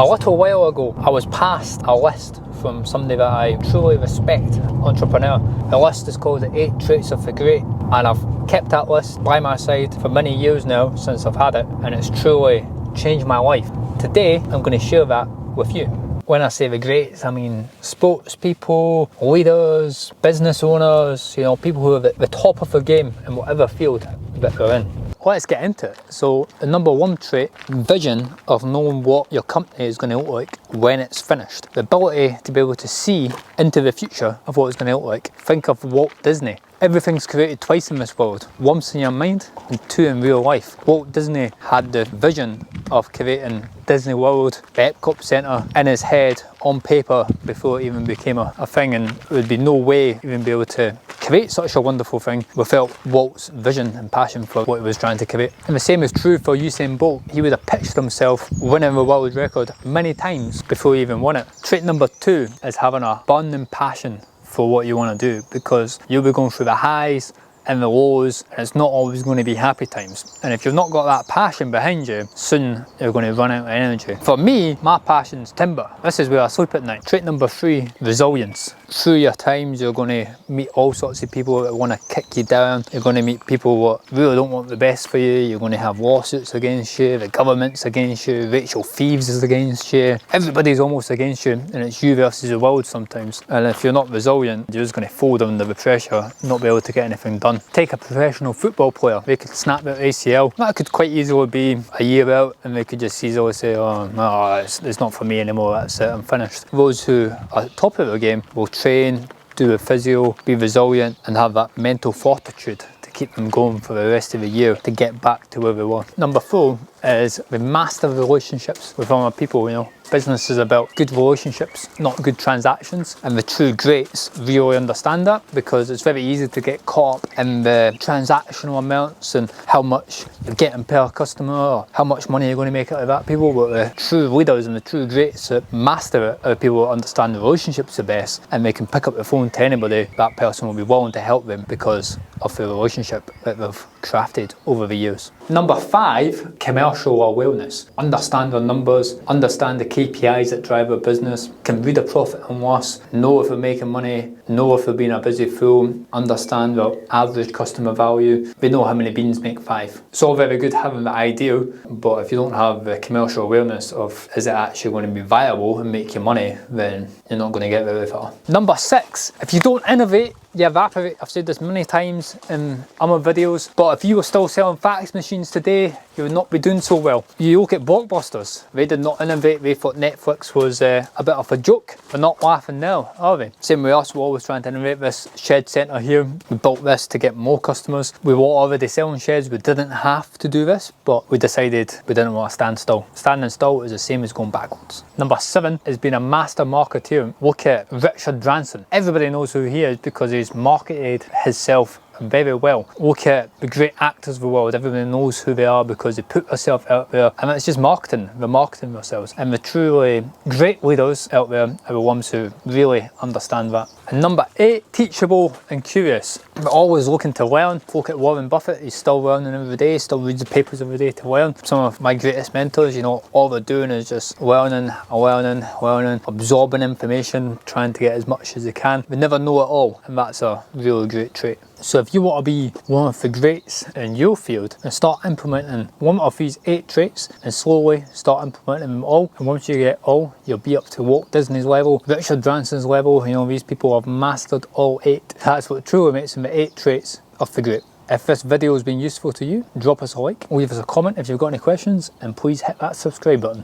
A little while ago, I was passed a list from somebody that I truly respect, entrepreneur. The list is called the 8 Traits of the Great, and I've kept that list by my side for many years now since I've had it, and it's truly changed my life. Today, I'm going to share that with you. When I say the greats, I mean sports people, leaders, business owners, people who are at the top of their game in whatever field that they're in. Let's get into it. So the number 1 trait, vision of knowing what your company is going to look like when it's finished. The ability to be able to see into the future of what it's going to look like. Think of Walt Disney. Everything's created twice in this world, once in your mind and 2 in real life. Walt Disney had the vision of creating Disney World, the Epcot Centre, in his head on paper before it even became a thing, and there would be no way even be able to create such a wonderful thing without Walt's vision and passion for what he was trying to create. And the same is true for Usain Bolt. He would have pitched himself winning the world record many times before he even won it. Trait number 2 is having a burning passion for what you want to do, because you'll be going through the highs and the lows, and it's not always going to be happy times. And if you've not got that passion behind you, soon you're going to run out of energy. For me, my passion's timber. This is where I sleep at night. Trait number 3, resilience. Through your times, you're going to meet all sorts of people that want to kick you down. You're going to meet people that really don't want the best for you. You're going to have lawsuits against you, the government's against you, Rachel Thieves is against you. Everybody's almost against you, and it's you versus the world sometimes. And if you're not resilient, you're just going to fold under the pressure, not be able to get anything done. Take a professional football player. They could snap their ACL. That could quite easily be a year out, and they could just easily say, oh, no, it's not for me anymore, that's it, I'm finished. Those who are at the top of their game will train, do a physio, be resilient, and have that mental fortitude to keep them going for the rest of the year to get back to where they were. Number 4 is we master relationships with other people. Business is about good relationships, not good transactions, and the true greats really understand that, because it's very easy to get caught up in the transactional amounts and how much you're getting per customer or how much money you're going to make out of that people. But the true leaders and the true greats that master it are people who understand the relationships the best, and they can pick up the phone to anybody. That person will be willing to help them because of the relationship that they've crafted over the years. Number 5, commercial awareness. Understand their numbers, understand the KPIs that drive a business, can read a profit and loss, know if they're making money, know if they're being a busy fool, understand their average customer value. They know how many beans make 5. It's all very good having the idea, but if you don't have the commercial awareness of is it actually going to be viable and make you money, then you're not going to get very far. Number 6, if you don't innovate, you evaporate. I've said this many times in other videos, but if you were still selling fax machines today, you would not be doing so well. You look at Blockbusters. They did not innovate. They thought Netflix was a bit of a joke. They're not laughing now, are they? Same with us, we're always trying to innovate. This shed centre here, we built this to get more customers. We were already selling sheds. We didn't have to do this, but we decided we didn't want to stand still. Standing still is the same as going backwards. Number 7 is being a master marketeer. Look at Richard Branson. Everybody knows who he is because he's marketed himself very well. Look at the great actors of the world. Everybody knows who they are because they put themselves out there, and it's just marketing. They're marketing themselves. And the truly great leaders out there are the ones who really understand that. And number 8, teachable and curious. We're always looking to learn. Look at Warren Buffett. He's still learning every day, still reads the papers every day to learn. Some of my greatest mentors, all they're doing is just learning, absorbing information, trying to get as much as they can. They never know it all, and that's a really great trait. So if you want to be one of the greats in your field, and start implementing one of these 8 traits and slowly start implementing them all, and once you get all, you'll be up to Walt Disney's level, Richard Branson's level. These people have mastered all 8. That's what truly makes them the 8 traits of the great. If this video has been useful to you, drop us a like, leave us a comment if you've got any questions, and please hit that subscribe button.